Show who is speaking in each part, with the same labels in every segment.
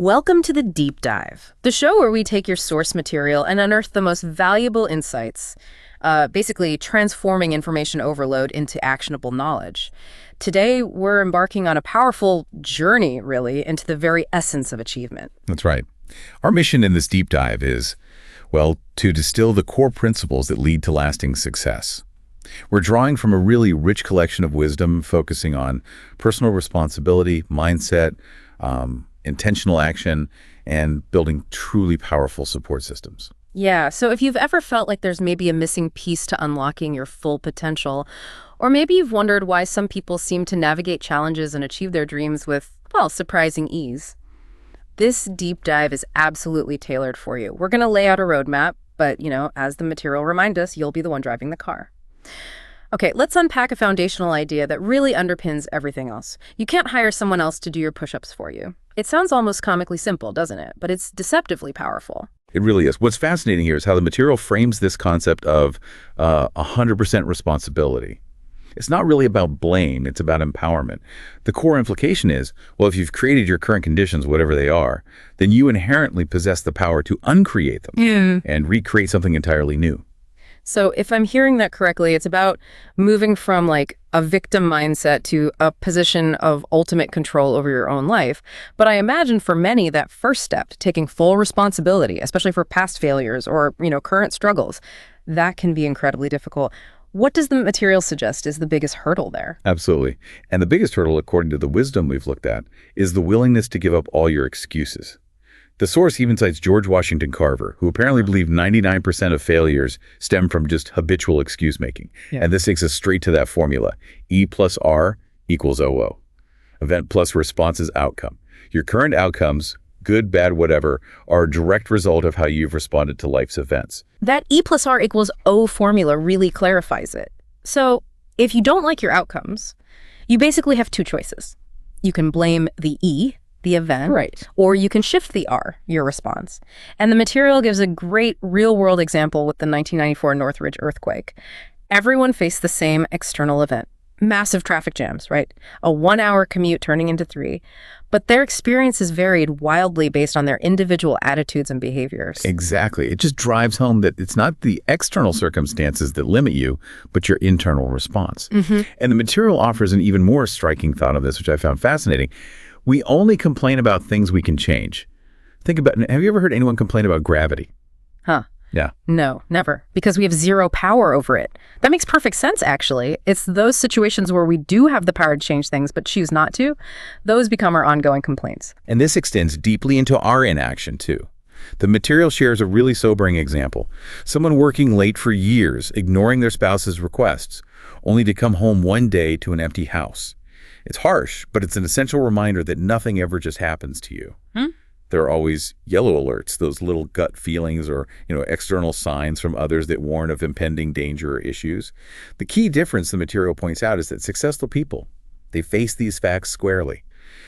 Speaker 1: Welcome to the Deep Dive, the show where we take your source material and unearth the most valuable insights, basically transforming information overload into actionable knowledge. Today, we're embarking on a powerful journey, really, into the very essence of achievement.
Speaker 2: That's right. Our mission in this deep dive is, well, to distill the core principles that lead to lasting success. We're drawing from a really rich collection of wisdom, focusing on personal responsibility, mindset, intentional action, and building truly powerful support systems.
Speaker 1: Yeah, so if you've ever felt like there's maybe a missing piece to unlocking your full potential, or maybe you've wondered why some people seem to navigate challenges and achieve their dreams with, well, surprising ease, this deep dive is absolutely tailored for you. We're going to lay out a roadmap, but, as the material reminds us, you'll be the one driving the car. Okay, let's unpack a foundational idea that really underpins everything else. You can't hire someone else to do your push-ups for you. It sounds almost comically simple, doesn't it? But it's deceptively powerful.
Speaker 2: It really is. What's fascinating here is how the material frames this concept of 100% responsibility. It's not really about blame, it's about empowerment. The core implication is, well, if you've created your current conditions, whatever they are, then you inherently possess the power to uncreate them and recreate something entirely new.
Speaker 1: So if I'm hearing that correctly, it's about moving from like a victim mindset to a position of ultimate control over your own life. But I imagine for many that first step, taking full responsibility, especially for past failures or, current struggles, that can be incredibly difficult. What does the material suggest is the biggest hurdle there?
Speaker 2: Absolutely. And the biggest hurdle, according to the wisdom we've looked at, is the willingness to give up all your excuses. The source even cites George Washington Carver, who apparently believed 99% of failures stem from just habitual excuse-making. Yeah. And this takes us straight to that formula. E plus R equals OO. Event plus response is outcome. Your current outcomes, good, bad, whatever, are a direct result of how you've responded to life's events.
Speaker 1: That E plus R equals O formula really clarifies it. So if you don't like your outcomes, you basically have two choices. You can blame the E, the event, right, or you can shift the R, your response. And the material gives a great real-world example with the 1994 Northridge earthquake. Everyone faced the same external event, massive traffic jams, right? A 1-hour commute turning into 3. But their experiences varied wildly based on their individual attitudes and behaviors.
Speaker 2: Exactly. It just drives home that it's not the external circumstances that limit you, but your internal response. And the material offers an even more striking thought of this, which I found fascinating. We only complain about things we can change. Think about, have you ever heard anyone complain about gravity?
Speaker 1: Huh.
Speaker 2: Yeah.
Speaker 1: No, never. Because we have zero power over it. That makes perfect sense, actually. It's those situations where we do have the power to change things, but choose not to. Those become our ongoing complaints.
Speaker 2: And this extends deeply into our inaction, too. The material shares a really sobering example. Someone working late for years, ignoring their spouse's requests, only to come home one day to an empty house. It's harsh, but it's an essential reminder that nothing ever just happens to you. There are always yellow alerts, those little gut feelings or, external signs from others that warn of impending danger or issues. The key difference the material points out is that successful people, they face these facts squarely.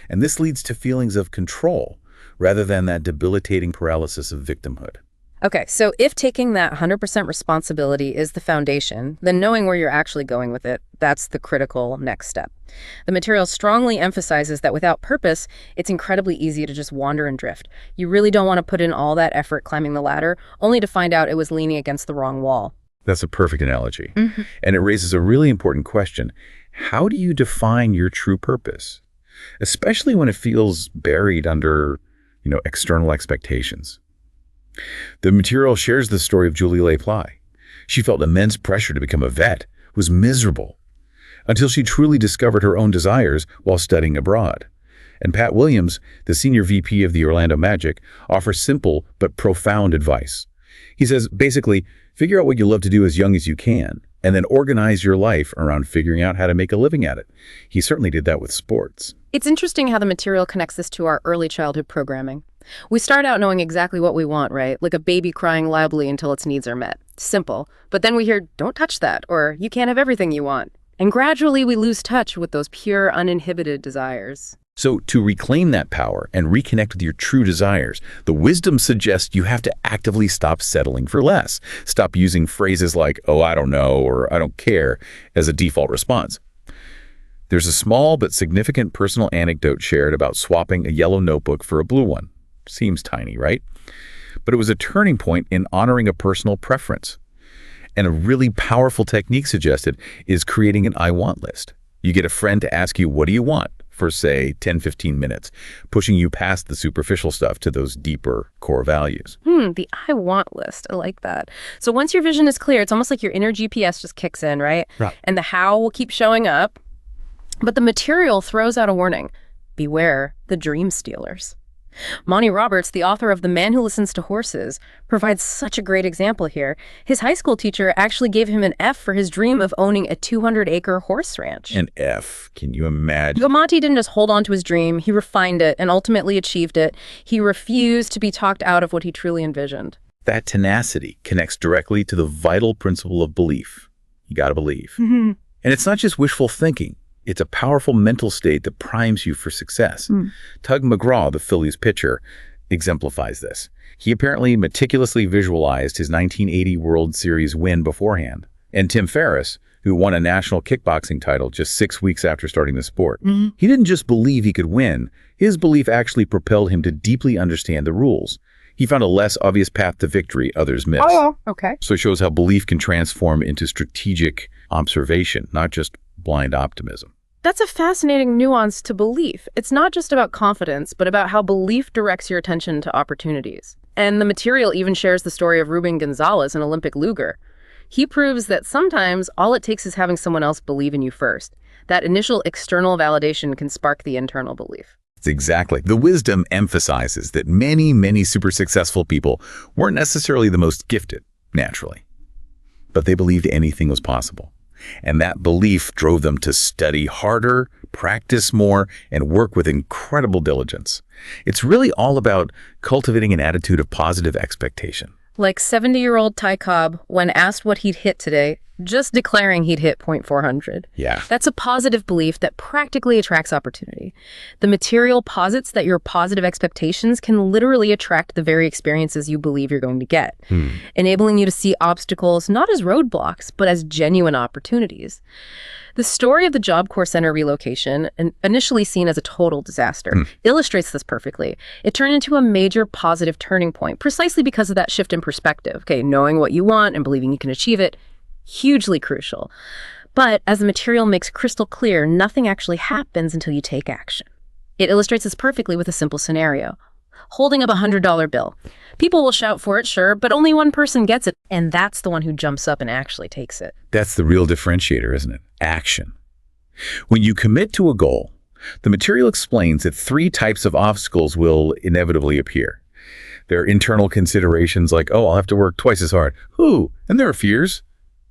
Speaker 2: And this leads to feelings of control rather than that debilitating paralysis of victimhood.
Speaker 1: Okay, so if taking that 100% responsibility is the foundation, then knowing where you're actually going with it, that's the critical next step. The material strongly emphasizes that without purpose, it's incredibly easy to just wander and drift. You really don't want to put in all that effort climbing the ladder, only to find out it was leaning against the wrong wall.
Speaker 2: That's a perfect analogy. And it raises a really important question. How do you define your true purpose? Especially when it feels buried under, external expectations. The material shares the story of Julie LePly. She felt immense pressure to become a vet, was miserable, until she truly discovered her own desires while studying abroad. And Pat Williams, the senior VP of the Orlando Magic, offers simple but profound advice. He says, basically, figure out what you love to do as young as you can, and then organize your life around figuring out how to make a living at it. He certainly did that with sports.
Speaker 1: It's interesting how the material connects this to our early childhood programming. We start out knowing exactly what we want, right? Like a baby crying loudly until its needs are met. Simple. But then we hear, don't touch that, or you can't have everything you want. And gradually we lose touch with those pure, uninhibited desires.
Speaker 2: So to reclaim that power and reconnect with your true desires, the wisdom suggests you have to actively stop settling for less. Stop using phrases like, oh, I don't know, or I don't care as a default response. There's a small but significant personal anecdote shared about swapping a yellow notebook for a blue one. Seems tiny, right? But it was a turning point in honoring a personal preference. And a really powerful technique suggested is creating an I want list. You get a friend to ask you, what do you want? For, say, 10, 15 minutes, pushing you past the superficial stuff to those deeper core values.
Speaker 1: The I want list. I like that. So once your vision is clear, it's almost like your inner GPS just kicks in, right?
Speaker 2: Right.
Speaker 1: And the how will keep showing up. But the material throws out a warning. Beware the dream stealers. Monty Roberts, the author of The Man Who Listens to Horses, provides such a great example here. His high school teacher actually gave him an F for his dream of owning a 200-acre horse ranch.
Speaker 2: An F. Can you imagine?
Speaker 1: But Monty didn't just hold on to his dream. He refined it and ultimately achieved it. He refused to be talked out of what he truly envisioned.
Speaker 2: That tenacity connects directly to the vital principle of belief. You got to believe.
Speaker 1: Mm-hmm.
Speaker 2: And it's not just wishful thinking. It's a powerful mental state that primes you for success. Tug McGraw, the Phillies pitcher, exemplifies this. He apparently meticulously visualized his 1980 World Series win beforehand. And Tim Ferriss, who won a national kickboxing title just 6 weeks after starting the sport, he didn't just believe he could win. His belief actually propelled him to deeply understand the rules. He found a less obvious path to victory others miss.
Speaker 1: Oh, okay.
Speaker 2: So it shows how belief can transform into strategic observation, not just blind optimism.
Speaker 1: That's a fascinating nuance to belief. It's not just about confidence, but about how belief directs your attention to opportunities. And the material even shares the story of Ruben Gonzalez, an Olympic luger. He proves that sometimes all it takes is having someone else believe in you first. That initial external validation can spark the internal belief.
Speaker 2: Exactly. The wisdom emphasizes that many, many super successful people weren't necessarily the most gifted, naturally. But they believed anything was possible. And that belief drove them to study harder, practice more, and work with incredible diligence. It's really all about cultivating an attitude of positive expectation.
Speaker 1: Like 70-year-old Ty Cobb, when asked what he'd hit today, just declaring he'd hit .400.
Speaker 2: Yeah.
Speaker 1: That's a positive belief that practically attracts opportunity. The material posits that your positive expectations can literally attract the very experiences you believe you're going to get, enabling you to see obstacles not as roadblocks, but as genuine opportunities. The story of the Job Corps Center relocation, initially seen as a total disaster, illustrates this perfectly. It turned into a major positive turning point, precisely because of that shift in perspective. Okay, knowing what you want and believing you can achieve it, hugely crucial. But as the material makes crystal clear, nothing actually happens until you take action. It illustrates this perfectly with a simple scenario. Holding up a $100 bill. People will shout for it, sure, but only one person gets it, and that's the one who jumps up and actually takes it.
Speaker 2: That's the real differentiator, isn't it? Action. When you commit to a goal, the material explains that 3 types of obstacles will inevitably appear. There are internal considerations like, oh, I'll have to work twice as hard. Ooh, and there are fears.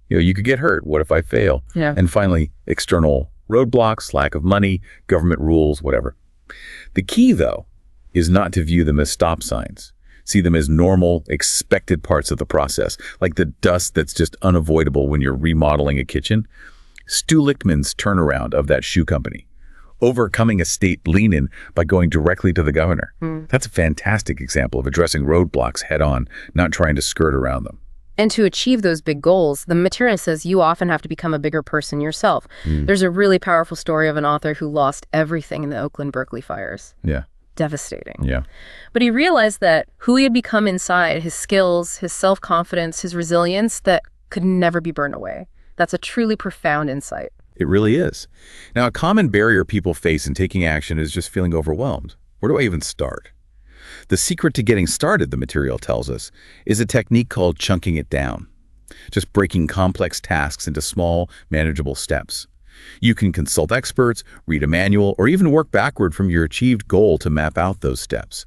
Speaker 2: You could get hurt. What if I fail?
Speaker 1: Yeah.
Speaker 2: And finally, external roadblocks, lack of money, government rules, whatever. The key, though, is not to view them as stop signs. See them as normal, expected parts of the process, like the dust that's just unavoidable when you're remodeling a kitchen. Stu Lichtman's turnaround of that shoe company, overcoming a state lean-in by going directly to the governor. That's a fantastic example of addressing roadblocks head-on, not trying to skirt around them.
Speaker 1: And to achieve those big goals, the material says you often have to become a bigger person yourself. There's a really powerful story of an author who lost everything in the Oakland-Berkeley fires.
Speaker 2: Yeah.
Speaker 1: Devastating.
Speaker 2: Yeah.
Speaker 1: But he realized that who he had become inside, his skills, his self-confidence, his resilience, that could never be burned away. That's a truly profound insight.
Speaker 2: It really is. Now, a common barrier people face in taking action is just feeling overwhelmed. Where do I even start? The secret to getting started, the material tells us, is a technique called chunking it down. Just breaking complex tasks into small, manageable steps. You can consult experts, read a manual, or even work backward from your achieved goal to map out those steps.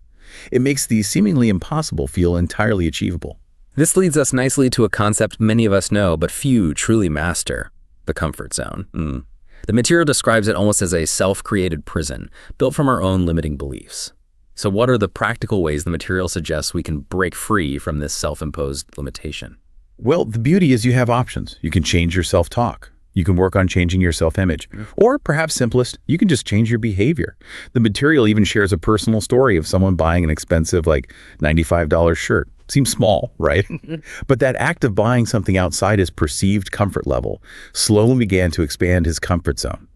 Speaker 2: It makes the seemingly impossible feel entirely achievable.
Speaker 3: This leads us nicely to a concept many of us know, but few truly master: the comfort zone. The material describes it almost as a self-created prison, built from our own limiting beliefs. So what are the practical ways the material suggests we can break free from this self-imposed limitation?
Speaker 2: Well, the beauty is you have options. You can change your self-talk. You can work on changing your self-image. Or perhaps simplest, you can just change your behavior. The material even shares a personal story of someone buying an expensive, $95 shirt. Seems small, right? But that act of buying something outside his perceived comfort level slowly began to expand his comfort zone.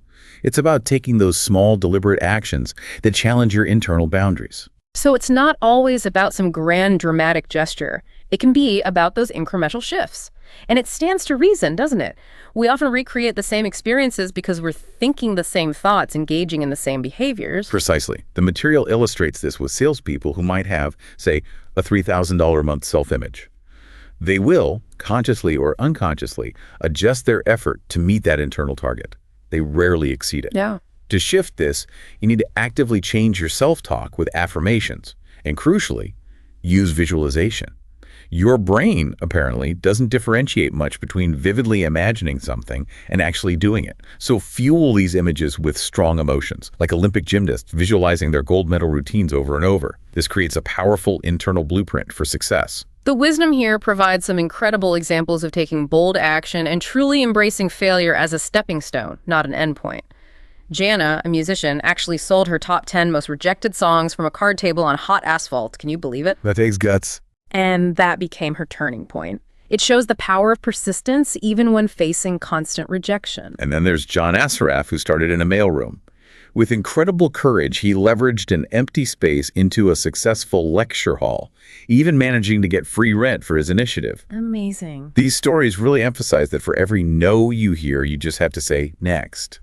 Speaker 2: It's about taking those small, deliberate actions that challenge your internal boundaries.
Speaker 1: So it's not always about some grand dramatic gesture. It can be about those incremental shifts. And it stands to reason, doesn't it? We often recreate the same experiences because we're thinking the same thoughts, engaging in the same behaviors.
Speaker 2: Precisely. The material illustrates this with salespeople who might have, say, a $3,000 a month self-image. They will, consciously or unconsciously, adjust their effort to meet that internal target. They rarely exceed it.
Speaker 1: Yeah.
Speaker 2: To shift this, you need to actively change your self-talk with affirmations, and crucially, use visualization. Your brain, apparently, doesn't differentiate much between vividly imagining something and actually doing it. So fuel these images with strong emotions, like Olympic gymnasts visualizing their gold medal routines over and over. This creates a powerful internal blueprint for success.
Speaker 1: The wisdom here provides some incredible examples of taking bold action and truly embracing failure as a stepping stone, not an endpoint. Jana, a musician, actually sold her top 10 most rejected songs from a card table on hot asphalt. Can you believe it?
Speaker 2: That takes guts.
Speaker 1: And that became her turning point. It shows the power of persistence even when facing constant rejection.
Speaker 2: And then there's John Assaraf, who started in a mailroom. With incredible courage, he leveraged an empty space into a successful lecture hall, even managing to get free rent for his initiative.
Speaker 1: Amazing.
Speaker 2: These stories really emphasize that for every no you hear, you just have to say next.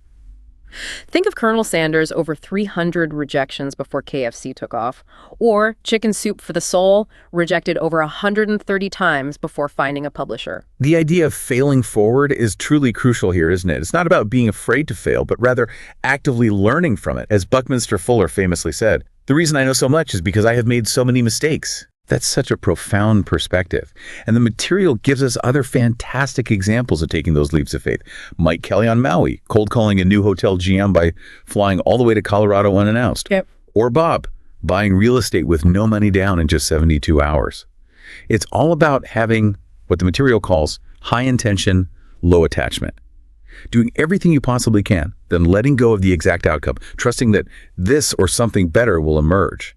Speaker 1: Think of Colonel Sanders' over 300 rejections before KFC took off, or Chicken Soup for the Soul, rejected over 130 times before finding a publisher.
Speaker 2: The idea of failing forward is truly crucial here, isn't it? It's not about being afraid to fail, but rather actively learning from it. As Buckminster Fuller famously said, "The reason I know so much is because I have made so many mistakes." That's such a profound perspective. And the material gives us other fantastic examples of taking those leaps of faith. Mike Kelly on Maui, cold calling a new hotel GM by flying all the way to Colorado unannounced.
Speaker 1: Yep.
Speaker 2: Or Bob, buying real estate with no money down in just 72 hours. It's all about having what the material calls high intention, low attachment. Doing everything you possibly can, then letting go of the exact outcome, trusting that this or something better will emerge.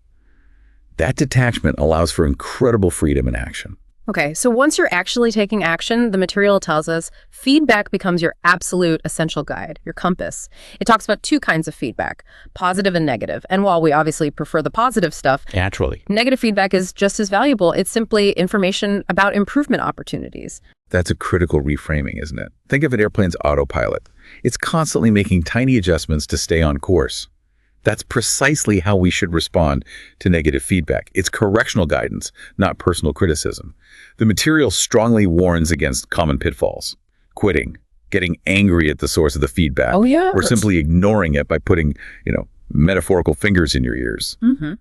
Speaker 2: That detachment allows for incredible freedom in action.
Speaker 1: Okay, so once you're actually taking action, the material tells us feedback becomes your absolute essential guide, your compass. It talks about two kinds of feedback, positive and negative. And while we obviously prefer the positive stuff,
Speaker 2: Naturally.
Speaker 1: negative feedback is just as valuable. It's simply information about improvement opportunities.
Speaker 2: That's a critical reframing, isn't it? Think of an airplane's autopilot. It's constantly making tiny adjustments to stay on course. That's precisely how we should respond to negative feedback. It's correctional guidance, not personal criticism. The material strongly warns against common pitfalls: quitting, getting angry at the source of the feedback,
Speaker 1: Oh, yeah.
Speaker 2: or simply ignoring it by putting, metaphorical fingers in your ears.
Speaker 1: Mm-hmm.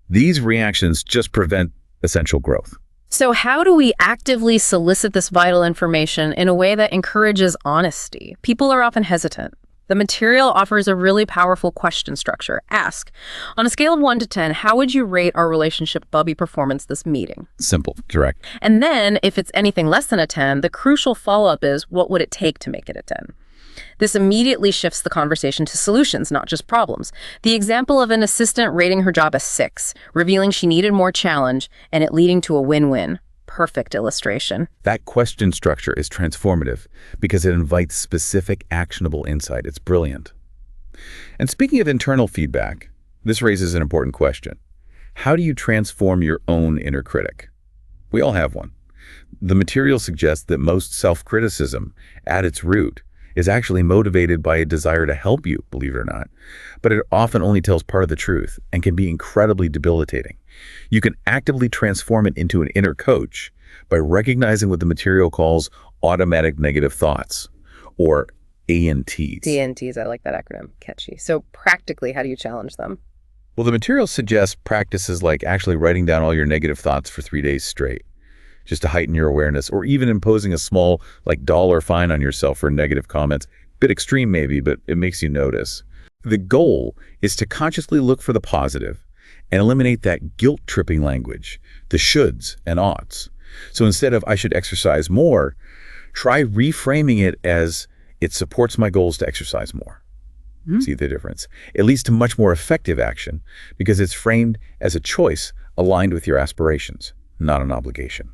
Speaker 2: These reactions just prevent essential growth.
Speaker 1: So how do we actively solicit this vital information in a way that encourages honesty? People are often hesitant. The material offers a really powerful question structure. Ask, on a scale of 1 to 10, how would you rate our relationship Bubby performance this meeting?
Speaker 2: Simple, direct.
Speaker 1: And then, if it's anything less than a 10, the crucial follow-up is, what would it take to make it a 10? This immediately shifts the conversation to solutions, not just problems. The example of an assistant rating her job a 6, revealing she needed more challenge, and it leading to a win-win. Perfect illustration.
Speaker 2: That question structure is transformative because it invites specific, actionable insight. It's brilliant. And speaking of internal feedback, this raises an important question. How do you transform your own inner critic? We all have one. The material suggests that most self-criticism, at its root, is actually motivated by a desire to help you, believe it or not. But it often only tells part of the truth and can be incredibly debilitating. You can actively transform it into an inner coach by recognizing what the material calls automatic negative thoughts, or ANTs.
Speaker 1: DNTs, I like that acronym. Catchy. So practically, how do you challenge them?
Speaker 2: Well, the material suggests practices like actually writing down all your negative thoughts for 3 days straight, just to heighten your awareness, or even imposing a small, dollar fine on yourself for negative comments. Bit extreme maybe, but it makes you notice. The goal is to consciously look for the positive and eliminate that guilt-tripping language, the shoulds and oughts. So instead of "I should exercise more," try reframing it as "it supports my goals to exercise more." See the difference? It leads to much more effective action because it's framed as a choice aligned with your aspirations, not an obligation.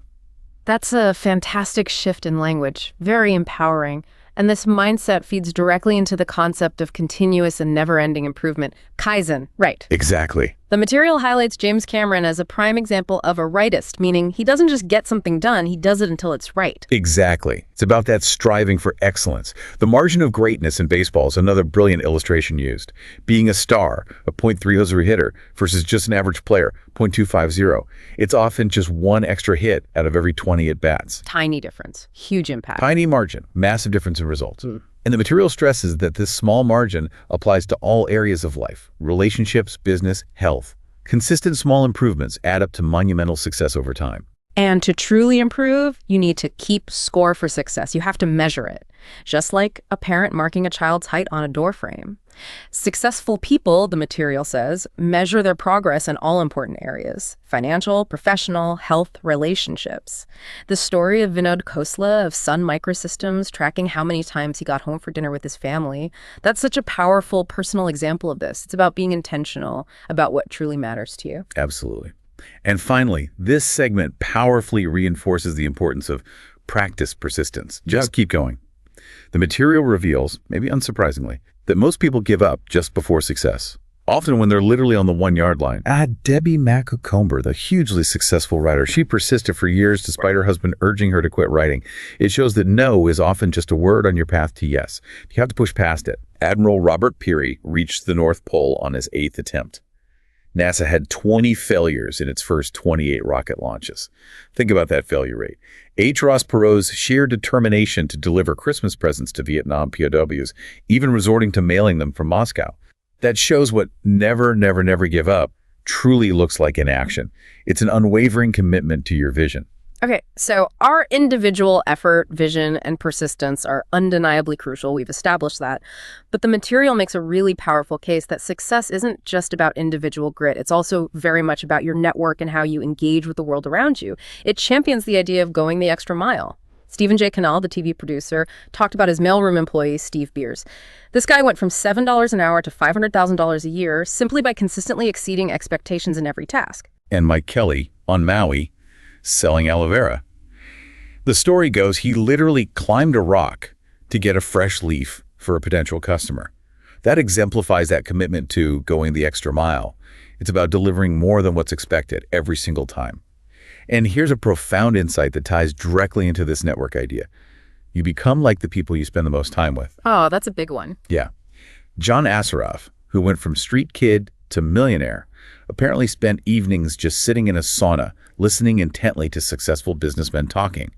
Speaker 1: That's a fantastic shift in language, very empowering. And this mindset feeds directly into the concept of continuous and never-ending improvement. Kaizen, right.
Speaker 2: Exactly.
Speaker 1: The material highlights James Cameron as a prime example of a rightist, meaning he doesn't just get something done, he does it until it's right.
Speaker 2: Exactly. It's about that striving for excellence. The margin of greatness in baseball is another brilliant illustration used. Being a star, a .300 hitter, versus just an average player, .250. It's often just one extra hit out of every 20 at-bats.
Speaker 1: Tiny difference, huge impact.
Speaker 2: Tiny margin, massive difference in results. And the material stresses that this small margin applies to all areas of life: relationships, business, health. Consistent small improvements add up to monumental success over time.
Speaker 1: And to truly improve, you need to keep score for success. You have to measure it, just like a parent marking a child's height on a door frame. Successful people, the material says, measure their progress in all important areas: financial, professional, health, relationships. The story of Vinod Khosla of Sun Microsystems tracking how many times he got home for dinner with his family, that's such a powerful personal example of this. It's about being intentional about what truly matters to you.
Speaker 2: Absolutely. And finally, this segment powerfully reinforces the importance of practice persistence. Just keep going. The material reveals, maybe unsurprisingly, that most people give up just before success, often when they're literally on the 1-yard line. Debbie Macocomber, the hugely successful writer, she persisted for years despite her husband urging her to quit writing. It shows that no is often just a word on your path to yes. You have to push past it. Admiral Robert Peary reached the North Pole on his 8th attempt. NASA had 20 failures in its first 28 rocket launches. Think about that failure rate. H. Ross Perot's sheer determination to deliver Christmas presents to Vietnam POWs, even resorting to mailing them from Moscow. That shows what never, never, never give up truly looks like in action. It's an unwavering commitment to your vision.
Speaker 1: Okay, so our individual effort, vision, and persistence are undeniably crucial. We've established that. But the material makes a really powerful case that success isn't just about individual grit. It's also very much about your network and how you engage with the world around you. It champions the idea of going the extra mile. Stephen J. Cannell, the TV producer, talked about his mailroom employee, Steve Beers. This guy went from $7 an hour to $500,000 a year simply by consistently exceeding expectations in every task.
Speaker 2: And Mike Kelly, on Maui, selling aloe vera. The story goes he literally climbed a rock to get a fresh leaf for a potential customer. That exemplifies that commitment to going the extra mile. It's about delivering more than what's expected every single time. And here's a profound insight that ties directly into this network idea. You become like the people you spend the most time with.
Speaker 1: Oh, that's a big one.
Speaker 2: Yeah. John Assaraf, who went from street kid to millionaire, apparently spent evenings just sitting in a sauna, listening intently to successful businessmen talking.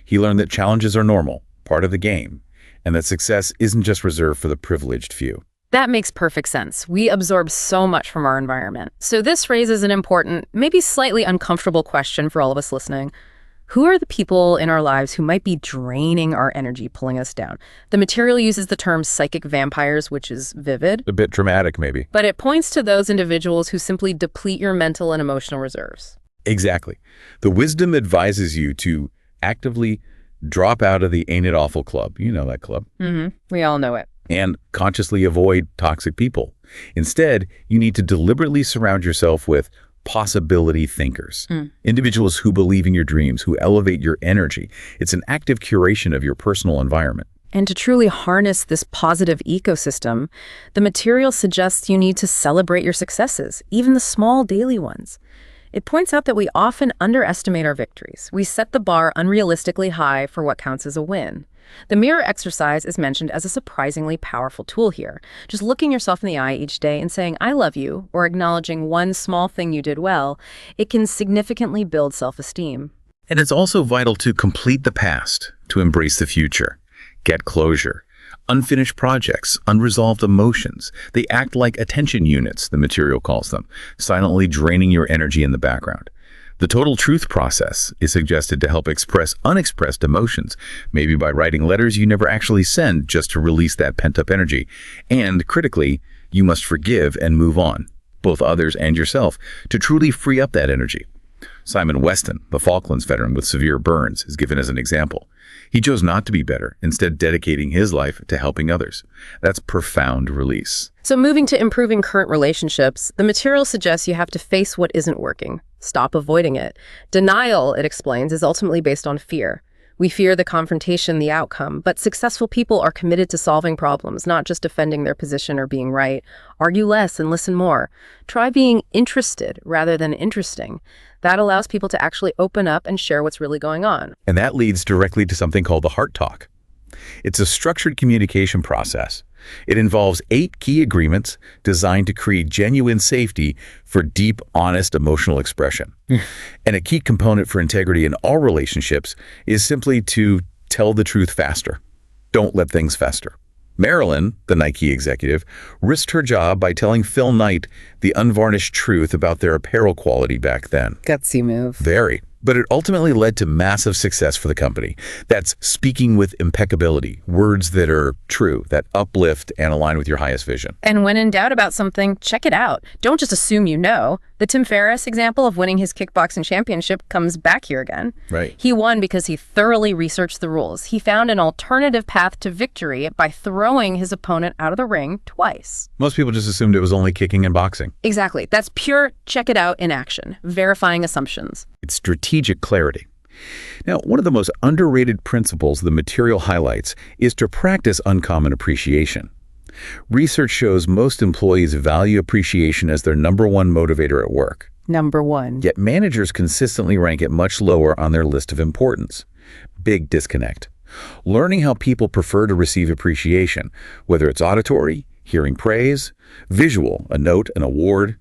Speaker 2: He learned that challenges are normal, part of the game, and that success isn't just reserved for the privileged few.
Speaker 1: That makes perfect sense. We absorb so much from our environment. So this raises an important, maybe slightly uncomfortable question for all of us listening. Who are the people in our lives who might be draining our energy, pulling us down? The material uses the term psychic vampires, which is vivid.
Speaker 2: A bit dramatic, maybe.
Speaker 1: But it points to those individuals who simply deplete your mental and emotional reserves.
Speaker 2: Exactly. The wisdom advises you to actively drop out of the Ain't It Awful club. You know that club.
Speaker 1: We all know it.
Speaker 2: And consciously avoid toxic people. Instead, you need to deliberately surround yourself with possibility thinkers, individuals who believe in your dreams, who elevate your energy. It's an active curation of your personal environment.
Speaker 1: And to truly harness this positive ecosystem, the material suggests you need to celebrate your successes, even the small daily ones. It points out that we often underestimate our victories. We set the bar unrealistically high for what counts as a win. The mirror exercise is mentioned as a surprisingly powerful tool here. Just looking yourself in the eye each day and saying, "I love you," or acknowledging one small thing you did well, it can significantly build self-esteem.
Speaker 2: And it's also vital to complete the past, to embrace the future, get closure. Unfinished projects, unresolved emotions, they act like attention units, the material calls them, silently draining your energy in the background. The total truth process is suggested to help express unexpressed emotions, maybe by writing letters you never actually send just to release that pent-up energy. And critically, you must forgive and move on, both others and yourself, to truly free up that energy. Simon Weston, the Falklands veteran with severe burns, is given as an example. He chose not to be better, instead dedicating his life to helping others. That's profound release.
Speaker 1: So moving to improving current relationships, the material suggests you have to face what isn't working. Stop avoiding it. Denial, it explains, is ultimately based on fear. We fear the confrontation, the outcome, but successful people are committed to solving problems, not just defending their position or being right. Argue less and listen more. Try being interested rather than interesting. That allows people to actually open up and share what's really going on.
Speaker 2: And that leads directly to something called the heart talk. It's a structured communication process. It involves 8 key agreements designed to create genuine safety for deep, honest, emotional expression. And a key component for integrity in all relationships is simply to tell the truth faster. Don't let things fester. Marilyn, the Nike executive, risked her job by telling Phil Knight the unvarnished truth about their apparel quality back then.
Speaker 1: Gutsy move.
Speaker 2: Very. But it ultimately led to massive success for the company. That's speaking with impeccability, words that are true, that uplift and align with your highest vision.
Speaker 1: And when in doubt about something, check it out. Don't just assume you know. The Tim Ferriss example of winning his kickboxing championship comes back here again.
Speaker 2: Right.
Speaker 1: He won because he thoroughly researched the rules. He found an alternative path to victory by throwing his opponent out of the ring twice.
Speaker 2: Most people just assumed it was only kicking and boxing.
Speaker 1: Exactly. That's pure check it out in action, verifying assumptions.
Speaker 2: It's strategic clarity. Now, one of the most underrated principles the material highlights is to practice uncommon appreciation. Research shows most employees value appreciation as their #1 motivator at work.
Speaker 1: Number 1.
Speaker 2: Yet managers consistently rank it much lower on their list of importance. Big disconnect. Learning how people prefer to receive appreciation, whether it's auditory, hearing praise, visual, a note, an award,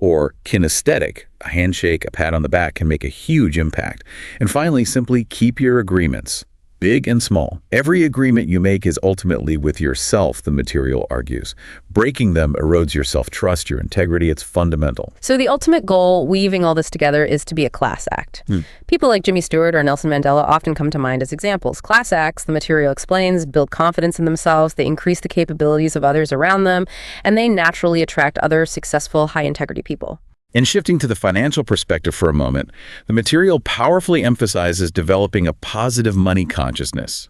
Speaker 2: or kinesthetic, a handshake, a pat on the back, can make a huge impact. And finally, simply keep your agreements, big and small. Every agreement you make is ultimately with yourself, the material argues. Breaking them erodes your self-trust, your integrity. It's fundamental.
Speaker 1: So the ultimate goal, weaving all this together, is to be a class act. People like Jimmy Stewart or Nelson Mandela often come to mind as examples. Class acts, the material explains, build confidence in themselves, they increase the capabilities of others around them, and they naturally attract other successful, high-integrity people.
Speaker 2: And shifting to the financial perspective for a moment, the material powerfully emphasizes developing a positive money consciousness.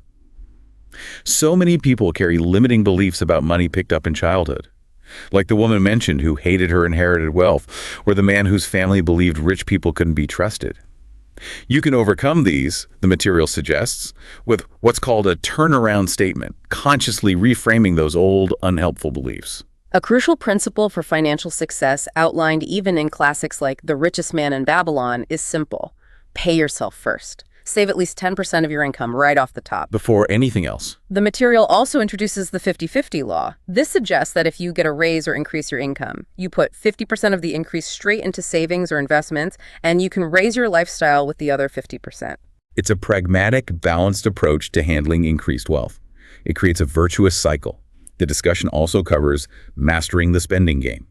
Speaker 2: So many people carry limiting beliefs about money picked up in childhood, like the woman mentioned who hated her inherited wealth, or the man whose family believed rich people couldn't be trusted. You can overcome these, the material suggests, with what's called a turnaround statement, consciously reframing those old, unhelpful beliefs.
Speaker 1: A crucial principle for financial success, outlined even in classics like The Richest Man in Babylon, is simple. Pay yourself first. Save at least 10% of your income right off the top.
Speaker 2: Before anything else.
Speaker 1: The material also introduces the 50-50 law. This suggests that if you get a raise or increase your income, you put 50% of the increase straight into savings or investments, and you can raise your lifestyle with the other 50%.
Speaker 2: It's a pragmatic, balanced approach to handling increased wealth. It creates a virtuous cycle. The discussion also covers mastering the spending game,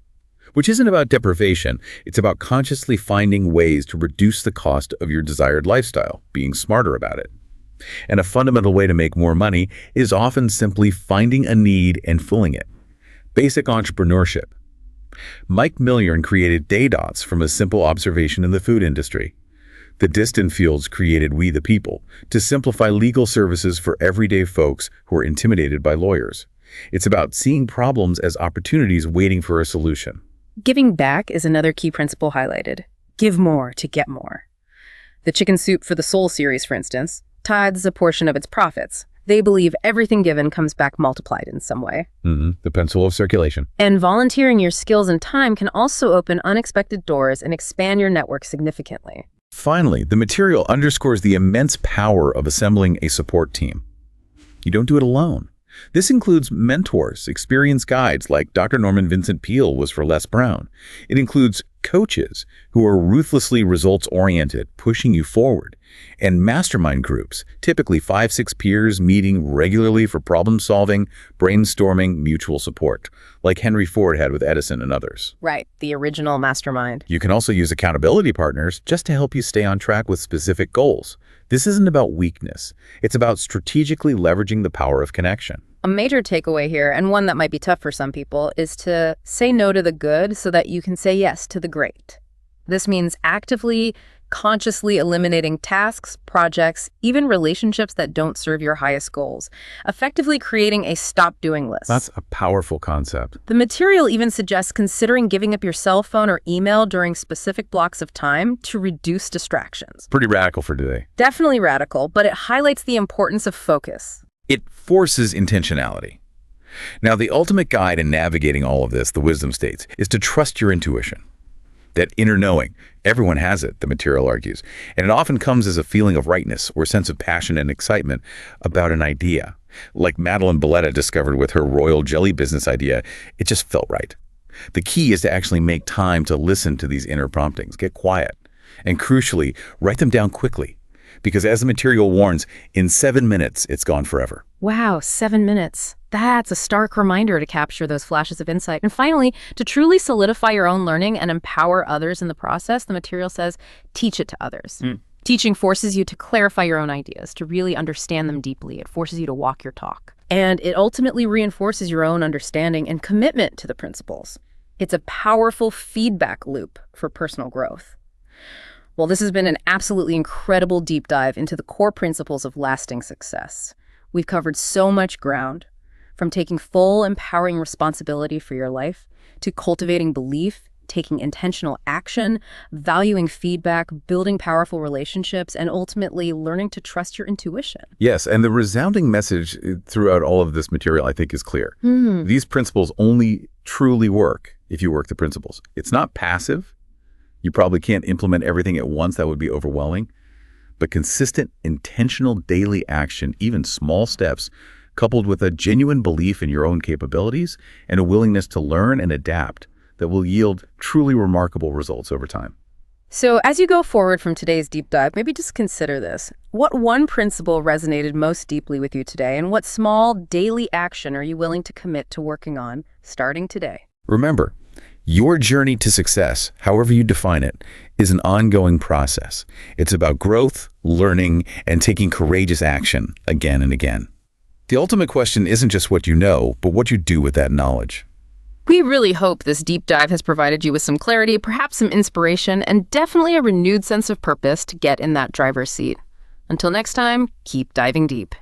Speaker 2: which isn't about deprivation. It's about consciously finding ways to reduce the cost of your desired lifestyle, being smarter about it. And a fundamental way to make more money is often simply finding a need and filling it. Basic entrepreneurship. Mike Millian created Day Dots from a simple observation in the food industry. The Distonfields created We the People to simplify legal services for everyday folks who are intimidated by lawyers. It's about seeing problems as opportunities waiting for a solution.
Speaker 1: Giving back is another key principle highlighted. Give more to get more. The Chicken Soup for the Soul series, for instance, tithes a portion of its profits. They believe everything given comes back multiplied in some way.
Speaker 2: The principle of circulation.
Speaker 1: And volunteering your skills and time can also open unexpected doors and expand your network significantly.
Speaker 2: Finally, the material underscores the immense power of assembling a support team. You don't do it alone. This includes mentors, experienced guides like Dr. Norman Vincent Peale was for Les Brown. It includes coaches who are ruthlessly results-oriented, pushing you forward, and mastermind groups, typically 5-6 peers meeting regularly for problem-solving, brainstorming, mutual support, like Henry Ford had with Edison and others.
Speaker 1: Right, the original mastermind.
Speaker 2: You can also use accountability partners just to help you stay on track with specific goals. This isn't about weakness. It's about strategically leveraging the power of connection.
Speaker 1: A major takeaway here, and one that might be tough for some people, is to say no to the good so that you can say yes to the great. This means actively consciously eliminating tasks, projects, even relationships that don't serve your highest goals, effectively creating a stop doing list.
Speaker 2: That's a powerful concept.
Speaker 1: The material even suggests considering giving up your cell phone or email during specific blocks of time to reduce distractions.
Speaker 2: Pretty radical for today.
Speaker 1: Definitely radical, but it highlights the importance of focus.
Speaker 2: It forces intentionality. Now, the ultimate guide in navigating all of this, the wisdom states, is to trust your intuition. That inner knowing, everyone has it, the material argues, and it often comes as a feeling of rightness or sense of passion and excitement about an idea. Like Madeline Belletta discovered with her royal jelly business idea, it just felt right. The key is to actually make time to listen to these inner promptings, get quiet, and crucially, write them down quickly. Because as the material warns, in 7 minutes, it's gone forever.
Speaker 1: Wow, 7 minutes. That's a stark reminder to capture those flashes of insight. And finally, to truly solidify your own learning and empower others in the process, the material says, teach it to others. Teaching forces you to clarify your own ideas, to really understand them deeply. It forces you to walk your talk. And it ultimately reinforces your own understanding and commitment to the principles. It's a powerful feedback loop for personal growth. Well, this has been an absolutely incredible deep dive into the core principles of lasting success. We've covered so much ground, from taking full, empowering responsibility for your life, to cultivating belief, taking intentional action, valuing feedback, building powerful relationships, and ultimately learning to trust your intuition.
Speaker 2: Yes, and the resounding message throughout all of this material, I think, is clear. These principles only truly work if you work the principles. It's not passive. You probably can't implement everything at once. That would be overwhelming. But consistent, intentional daily action, even small steps, coupled with a genuine belief in your own capabilities and a willingness to learn and adapt, that will yield truly remarkable results over time.
Speaker 1: So as you go forward from today's deep dive, maybe just consider this. What one principle resonated most deeply with you today, and what small daily action are you willing to commit to working on starting today?
Speaker 2: Remember, your journey to success, however you define it, is an ongoing process. It's about growth, learning, and taking courageous action again and again. The ultimate question isn't just what you know, but what you do with that knowledge.
Speaker 1: We really hope this deep dive has provided you with some clarity, perhaps some inspiration, and definitely a renewed sense of purpose to get in that driver's seat. Until next time, keep diving deep.